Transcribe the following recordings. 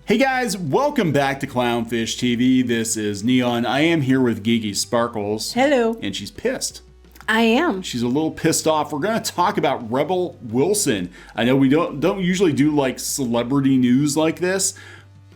Hey guys, welcome back to Clownfish TV. This is Kneon. I am here with Geeky Sparkles. Hello. And she's pissed. I am. She's a little pissed off. We're going to talk about Rebel Wilson. I know we don't usually do like celebrity news like this,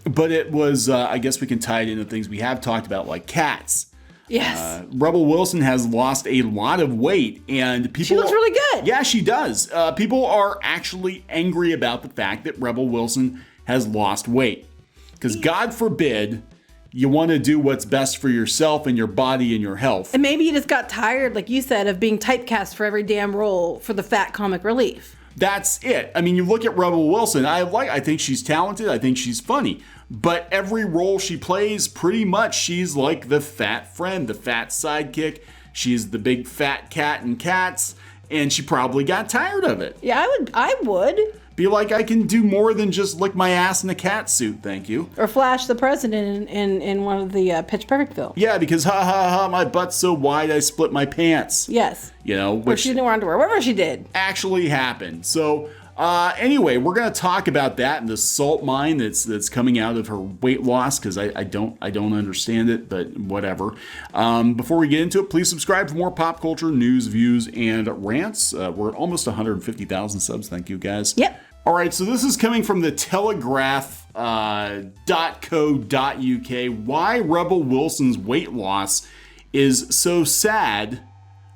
but it was, I guess we can tie it into things we have talked about like cats. Yes. Rebel Wilson has lost a lot of weight and people... She looks really good. Yeah, she does. People are actually angry about the fact that Rebel Wilson has lost weight. Because God forbid you want to do what's best for yourself and your body and your health. And maybe you just got tired, like you said, of being typecast for every damn role for the fat comic relief. That's it. I mean, you look at Rebel Wilson, I think she's talented, I think she's funny. But every role she plays, pretty much she's like the fat friend, the fat sidekick. She's the big fat cat in Cats, and she probably got tired of it. Yeah, I would. Be like, I can do more than just lick my ass in a cat suit, thank you. Or Flash the President in one of the Pitch Perfect films. Yeah, because my butt's so wide I split my pants. Yes. You know, which she didn't wear underwear, whatever she did. Actually happened. So anyway, we're going to talk about that and the salt mine that's coming out of her weight loss, because I don't understand it, but whatever. Before we get into it, please subscribe for more pop culture news, views, and rants. We're at almost 150,000 subs. Thank you, guys. Yep. All right, so this is coming from the telegraph.co.uk. Why Rebel Wilson's weight loss is so sad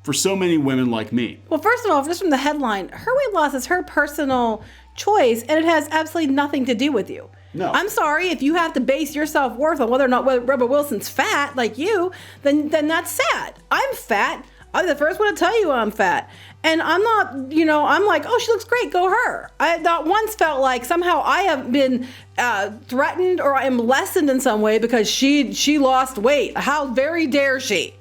for so many women like me. Well, first of all, just from the headline, her weight loss is her personal choice, and it has absolutely nothing to do with you. No. I'm sorry, if you have to base your self-worth on whether or not Rebel Wilson's fat, like you, then that's sad. I'm fat. I'm the first one to tell you I'm fat. And I'm not, I'm like, oh, she looks great, go her. I not once felt like somehow I have been threatened or I am lessened in some way because she lost weight. How very dare she?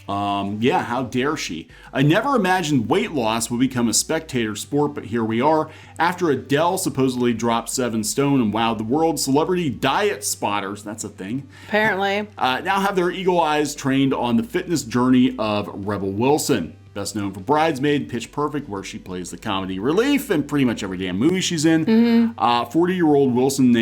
Yeah, how dare she? I never imagined weight loss would become a spectator sport, but here we are. After Adele supposedly dropped 7 stone and wowed the world, celebrity diet spotters, that's a thing, apparently, now have their eagle eyes trained on the fitness journey of Rebel Wilson. Best known for Bridesmaid, Pitch Perfect, where she plays the comedy relief in pretty much every damn movie she's in. 40-year-old Wilson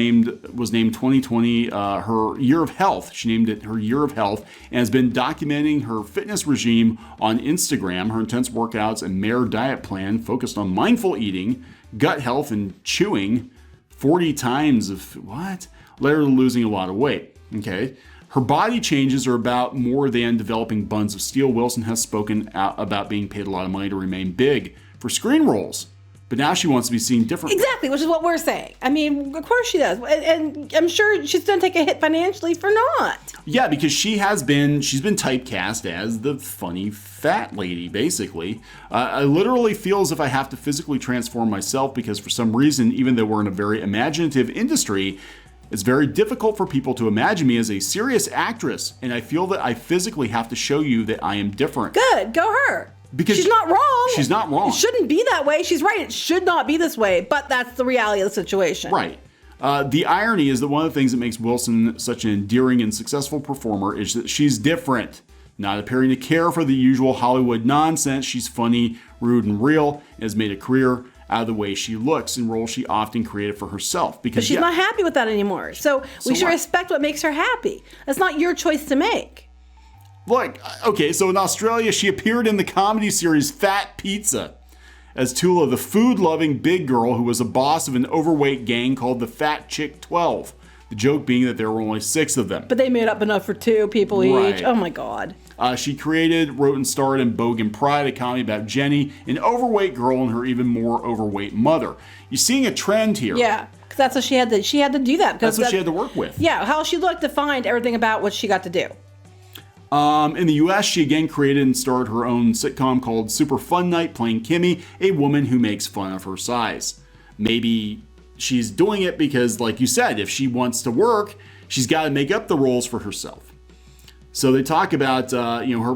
was named 2020 her year of health. She named it her year of health and has been documenting her fitness regime on Instagram. Her intense workouts and Mare diet plan focused on mindful eating, gut health, and chewing 40 times of what? Later losing a lot of weight. Okay. Her body changes are about more than developing buns of steel. Wilson has spoken out about being paid a lot of money to remain big for screen roles, but now she wants to be seen differently. Exactly, which is what we're saying. I mean, of course she does, and I'm sure she's going to take a hit financially for not. Yeah, because she's been typecast as the funny fat lady, basically. I literally feel as if I have to physically transform myself because for some reason, even though we're in a very imaginative industry, it's very difficult for people to imagine me as a serious actress, and I feel that I physically have to show you that I am different. Good, go her. Because she's not wrong. She's not wrong. It shouldn't be that way. She's right. It should not be this way, but that's the reality of the situation. Right. The irony is that one of the things that makes Wilson such an endearing and successful performer is that she's different. Not appearing to care for the usual Hollywood nonsense, she's funny, rude, and real, and has made a career out of the way she looks in roles she often created for herself. Because but she's not happy with that anymore. So we should respect what makes her happy. That's not your choice to make. Look, okay, so in Australia, she appeared in the comedy series Fat Pizza as Tula, the food-loving big girl who was a boss of an overweight gang called the Fat Chick 12. The joke being that there were only 6 of them. But they made up enough for 2 people each. Oh my God. She created, wrote, and starred in Bogan Pride, a comedy about Jenny, an overweight girl and her even more overweight mother. You're seeing a trend here. Yeah, because that's what she had to do that. That's what she had to work with. Yeah, how she looked defined everything about what she got to do. In the US, she again created and starred her own sitcom called Super Fun Night, playing Kimmy, a woman who makes fun of her size. Maybe she's doing it because, like you said, if she wants to work, she's got to make up the roles for herself. So they talk about,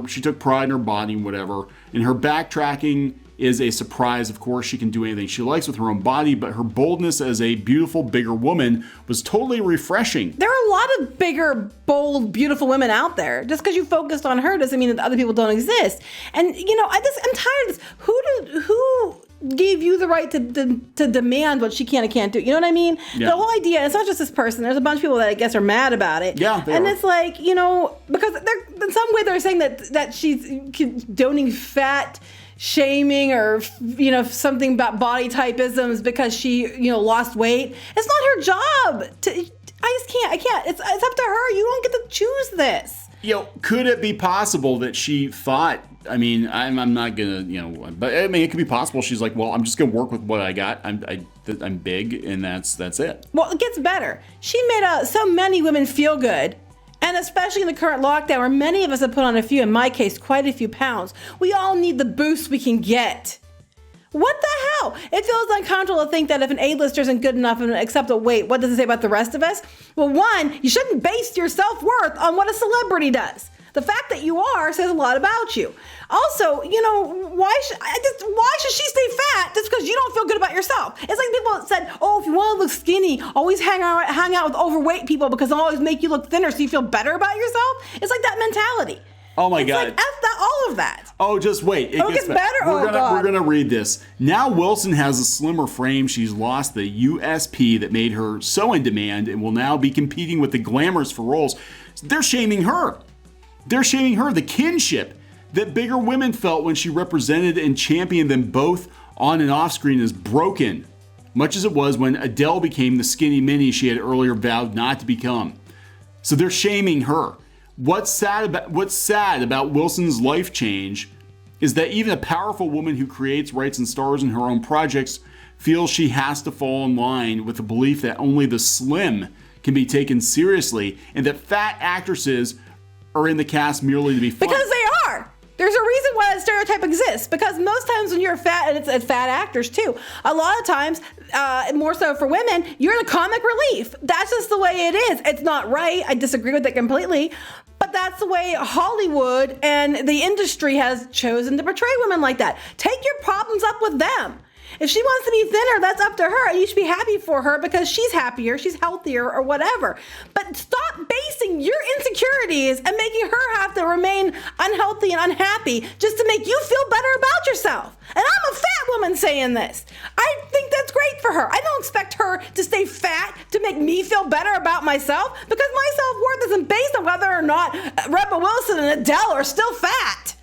she took pride in her body and whatever, and her backtracking is a surprise. Of course, she can do anything she likes with her own body, but her boldness as a beautiful, bigger woman was totally refreshing. There are a lot of bigger, bold, beautiful women out there. Just because you focused on her doesn't mean that other people don't exist. And, I'm tired of this. Who gave you the right to demand what she can and can't do. You know what I mean? Yeah. The whole idea, it's not just this person. There's a bunch of people that I guess are mad about it. Yeah, and it's like, because they're in some way they're saying that she's condoning fat shaming or something about body typeisms because she lost weight. It's not her job. I can't. It's up to her. You don't get to choose this. Could it be possible that she thought, I'm not gonna, but it could be possible. She's like, well, I'm just gonna work with what I got. I'm big, and that's it. Well, it gets better. She made so many women feel good, and especially in the current lockdown, where many of us have put on in my case, quite a few pounds. We all need the boost we can get. What the hell? It feels uncomfortable to think that if an A-lister isn't good enough and accept a weight, what does it say about the rest of us? Well, one, you shouldn't base your self-worth on what a celebrity does. The fact that you are says a lot about you. Also, why should she stay fat just because you don't feel good about yourself? It's like people said, oh, if you want to look skinny, always hang out with overweight people because they'll always make you look thinner so you feel better about yourself. It's like that mentality. Oh my God. It's like F that, all of that. Oh, just wait. It gets better? We're God. gonna read this. Now Wilson has a slimmer frame. She's lost the USP that made her so in demand and will now be competing with the glamours for roles. They're shaming her. They're shaming her. The kinship that bigger women felt when she represented and championed them both on and off screen is broken, much as it was when Adele became the skinny mini she had earlier vowed not to become. So they're shaming her. What's sad about Wilson's life change is that even a powerful woman who creates, writes, and stars in her own projects feels she has to fall in line with the belief that only the slim can be taken seriously and that fat actresses are in the cast merely to be funny. Because they are. There's a reason why that stereotype exists, because most times when you're fat, and it's fat actors too, a lot of times, more so for women, you're the comic relief. That's just the way it is. It's not right. I disagree with it completely. But that's the way Hollywood and the industry has chosen to portray women like that. Take your problems up with them. If she wants to be thinner, that's up to her. You should be happy for her because she's happier, she's healthier, or whatever. But stop basing your insecurities and making her have to remain unhealthy and unhappy just to make you feel better about yourself. And I'm a fat woman saying this. I think that's great for her. I don't expect her to stay fat to make me feel better about myself because my self-worth isn't based on whether or not Rebel Wilson and Adele are still fat.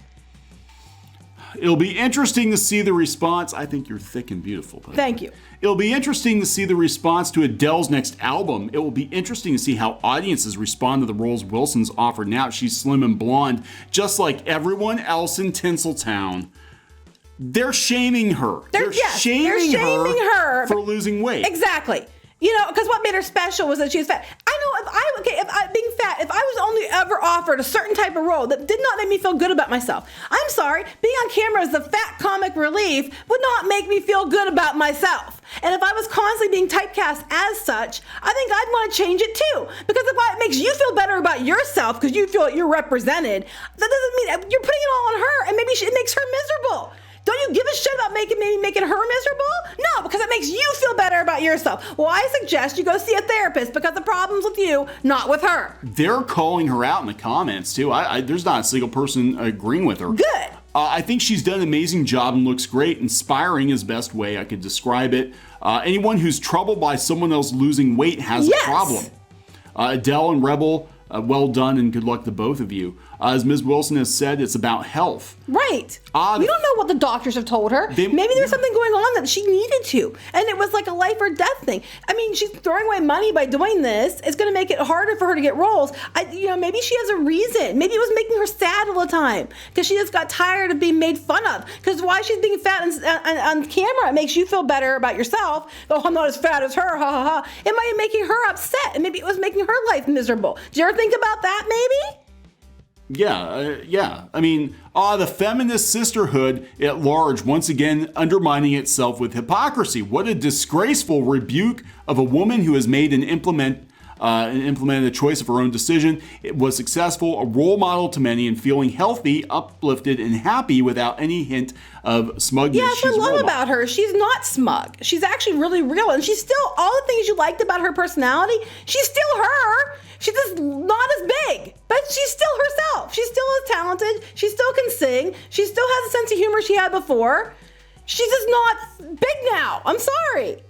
It'll be interesting to see the response. I think you're thick and beautiful. Thank you. It'll be interesting to see the response to Adele's next album. It will be interesting to see how audiences respond to the roles Wilson's offered now. She's slim and blonde, just like everyone else in Tinseltown. They're shaming her. They're shaming her for losing weight. Exactly. Because what made her special was that she was fat. I know being fat, if I was only ever offered a certain type of role that did not make me feel good about myself, I'm sorry, being on camera as the fat comic relief would not make me feel good about myself. And if I was constantly being typecast as such, I think I'd want to change it too. Because if it makes you feel better about yourself because you feel you're represented, that doesn't mean you're putting it all on her and maybe it makes her miserable. Don't you give a shit about making her miserable? No, because it makes you feel better about yourself. Well, I suggest you go see a therapist because the problem's with you, not with her. They're calling her out in the comments, too. There's not a single person agreeing with her. Good. I think she's done an amazing job and looks great. Inspiring is the best way I could describe it. Anyone who's troubled by someone else losing weight has a problem. Adele and Rebel, well done and good luck to both of you. As Ms. Wilson has said, it's about health. Right. We don't know what the doctors have told her. Maybe there's something going on that she needed to. And it was like a life or death thing. I mean, she's throwing away money by doing this. It's going to make it harder for her to get roles. Maybe she has a reason. Maybe it was making her sad all the time because she just got tired of being made fun of. Because why she's being fat on camera, it makes you feel better about yourself. Oh, I'm not as fat as her, ha ha ha. It might be making her upset, and maybe it was making her life miserable. Did you ever think about that, maybe? Yeah. I mean, the feminist sisterhood at large once again undermining itself with hypocrisy. What a disgraceful rebuke of a woman who has made and implemented a choice of her own decision. It was successful, a role model to many, and feeling healthy, uplifted, and happy without any hint of smugness. Yeah, that's what I love about her. She's not smug. She's actually really real, and she's still all the things you liked about her personality. She's still her. She's just not as big, but she's still herself. She's still as talented. She still can sing. She still has a sense of humor she had before. She's just not big now. I'm sorry.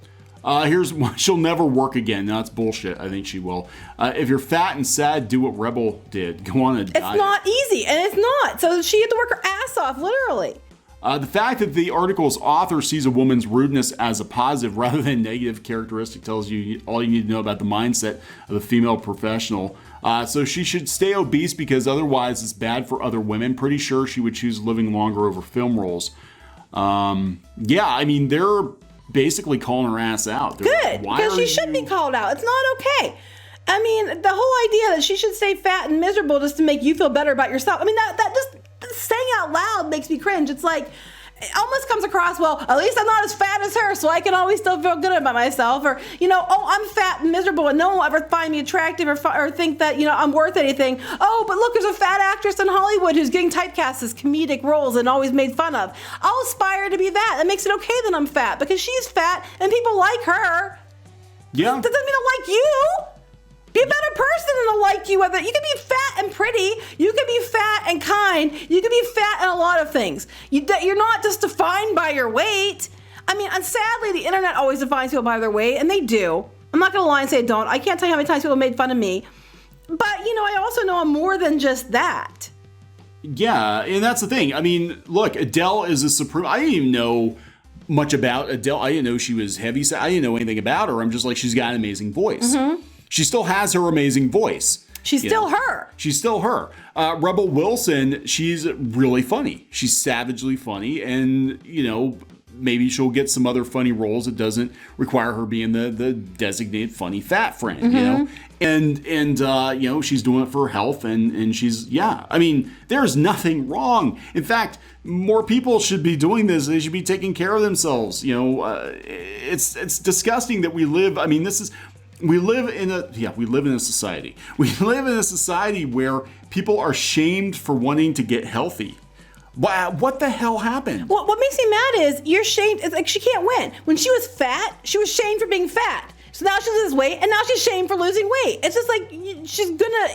Here's one. She'll never work again. No, that's bullshit. I think she will. If you're fat and sad, do what Rebel did. Go on a diet. It's not easy, and it's not. So she had to work her ass off, literally. The fact that the article's author sees a woman's rudeness as a positive rather than negative characteristic tells you all you need to know about the mindset of a female professional. So she should stay obese because otherwise it's bad for other women. Pretty sure she would choose living longer over film roles. Yeah, I mean, they're basically calling her ass out. They're Good, because she should be called out. It's not okay. I mean, the whole idea that she should stay fat and miserable just to make you feel better about yourself. I mean, that just saying out loud makes me cringe. It's like, it almost comes across, well, at least I'm not as fat as her, so I can always still feel good about myself. Or, oh, I'm fat and miserable and no one will ever find me attractive or think that, I'm worth anything. Oh, but look, there's a fat actress in Hollywood who's getting typecast as comedic roles and always made fun of. I'll aspire to be that. That makes it okay that I'm fat because she's fat and people like her. Yeah. That doesn't mean I like you. Be a better person and I'll like you. You can be fat and pretty. You can be fat and kind. You can be fat in a lot of things. You're not just defined by your weight. I mean, and sadly, the internet always defines people by their weight, and they do. I'm not going to lie and say they don't. I can't tell you how many times people made fun of me. But, I also know I'm more than just that. Yeah, and that's the thing. I mean, look, Adele is a supreme... I didn't even know much about Adele. I didn't know she was heavy. I didn't know anything about her. I'm just like, she's got an amazing voice. Mm-hmm. She still has her amazing voice. She's still her. She's still her. Rebel Wilson, she's really funny. She's savagely funny. And, maybe she'll get some other funny roles that doesn't require her being the designated funny fat friend, Mm-hmm. And she's doing it for her health. And she's, I mean, there's nothing wrong. In fact, more people should be doing this. They should be taking care of themselves. It's disgusting that we live. I mean, we live in a society. We live in a society where people are shamed for wanting to get healthy. What the hell happened? What makes me mad is you're shamed. It's like she can't win. When she was fat, she was shamed for being fat. So now she loses weight, and now she's shamed for losing weight. It's just like she's gonna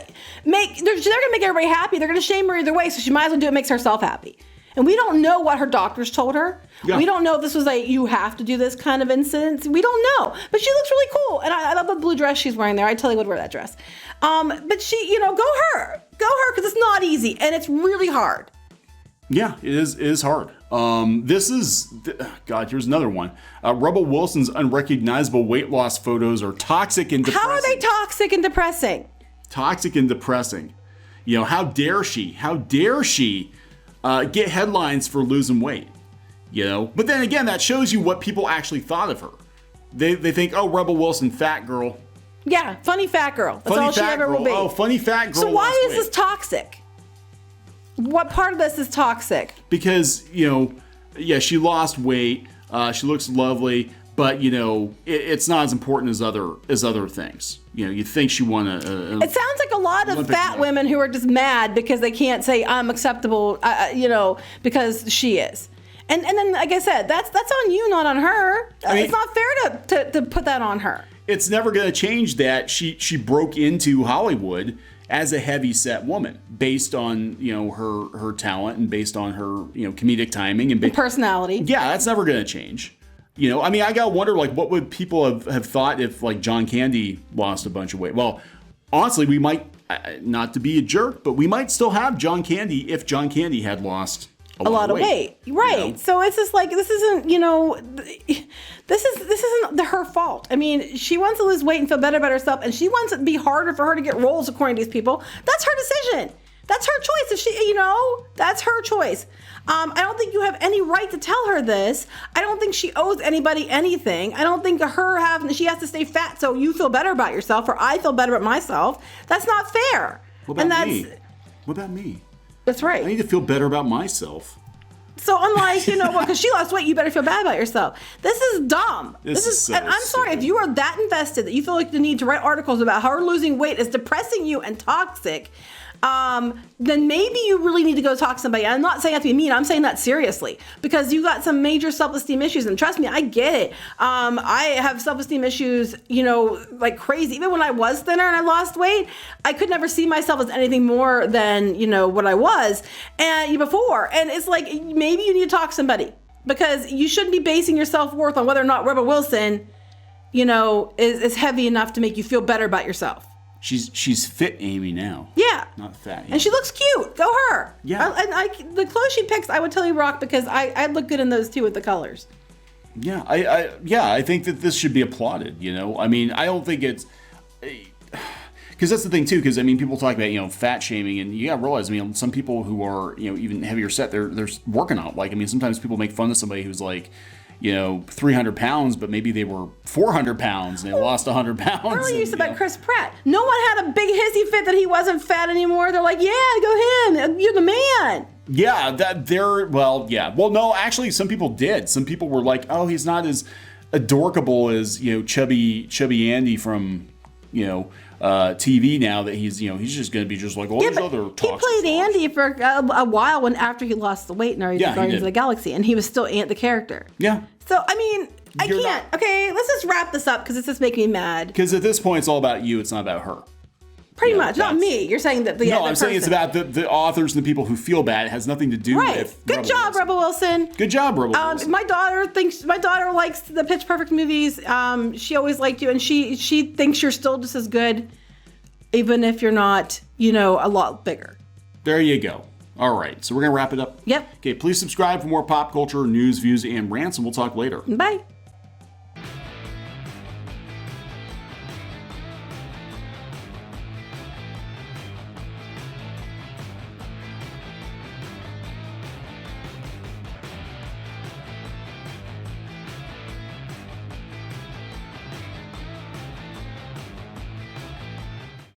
they're gonna make everybody happy. They're gonna shame her either way, so she might as well do what makes herself happy. And we don't know what her doctors told her. Yeah. We don't know if this was you have to do this kind of incident. We don't know. But she looks really cool. And I love the blue dress she's wearing there. I totally would wear that dress. But she, go her. Go her, because it's not easy. And it's really hard. Yeah, it is hard. Here's another one. Rebel Wilson's unrecognizable weight loss photos are toxic and depressing. How are they toxic and depressing? Toxic and depressing. How dare she? How dare she get headlines for losing weight? But then again, that shows you what people actually thought of her. They think, oh, Rebel Wilson, fat girl. Yeah, funny fat girl. That's all she ever will be. Oh, funny fat girl. So why is this toxic? What part of this is toxic? Because, she lost weight. She looks lovely, but it's not as important as other things. You think she won a it sounds like a lot of fat women who are just mad because they can't say I'm acceptable, because she is. And then, like I said, that's on you, not on her. It's not fair to put that on her. It's never going to change that she broke into Hollywood as a heavy-set woman based on her talent and based on her comedic timing and personality. Yeah, that's never going to change. I gotta wonder, what would people have thought if John Candy lost a bunch of weight? Well, honestly, we might, not to be a jerk, but we might still have John Candy if John Candy had lost a lot of weight. Right. So it's just like, this isn't, this isn't her fault. I mean, she wants to lose weight and feel better about herself, and she wants it to be harder for her to get roles according to these people. That's her decision. That's her choice. If she, that's her choice. I don't think you have any right to tell her this. I don't think she owes anybody anything. I don't think she has to stay fat so you feel better about yourself or I feel better about myself. That's not fair. What about me? That's right. I need to feel better about myself. So unlike, because she lost weight, you better feel bad about yourself. This is dumb. This is so and I'm sorry, if you are that invested that you feel like the need to write articles about how her losing weight is depressing you and toxic, then maybe you really need to go talk to somebody. I'm not saying that to be mean. I'm saying that seriously because you got some major self-esteem issues. And trust me, I get it. I have self-esteem issues, like crazy. Even when I was thinner and I lost weight, I could never see myself as anything more than, what I was and before. And it's like, maybe you need to talk to somebody. because you shouldn't be basing your self-worth on whether or not Rebel Wilson, you know, is heavy enough to make you feel better about yourself. She's fit Amy now. Yeah. Not fat Amy. And she looks cute. Go her. Yeah. The clothes she picks, I would totally rock because I look good in those too with the colors. Yeah, I think that this should be applauded, you know? I mean, I don't think it's... Because that's the thing, too, because, I mean, people talk about, you know, fat shaming, and you gotta realize, I mean, some people who are, you know, even heavier set, they're working out. Like, I mean, sometimes people make fun of somebody who's, like, you know, 300 pounds, but maybe they were 400 pounds and they lost 100 pounds. Earlier you said about Chris Pratt. No one had a big hissy fit that he wasn't fat anymore. They're like, yeah, go him. You're the man. Yeah, Well, no, actually, some people did. Some people were like, oh, he's not as adorkable as, you know, chubby Andy from, you know, TV now that he's, you know, he's just going to be just like all these other talks. He played Andy for a while after he lost the weight in Guardians of the Galaxy, and he was still the character. Yeah. So, I mean, I can't. Okay, let's just wrap this up because it's just making me mad. Because at this point, it's all about you. It's not about her. Pretty much. Not me. You're saying that the I'm saying it's about the authors and the people who feel bad. It has nothing to do with Good job, Rebel Wilson. Good job, Rebel Wilson. My daughter likes the Pitch Perfect movies. She always liked you, and she thinks you're still just as good, even if you're not, you know, a lot bigger. There you go. All right, so we're gonna wrap it up. Yep. Okay, please subscribe for more pop culture news, views, and rants, and we'll talk later. Bye.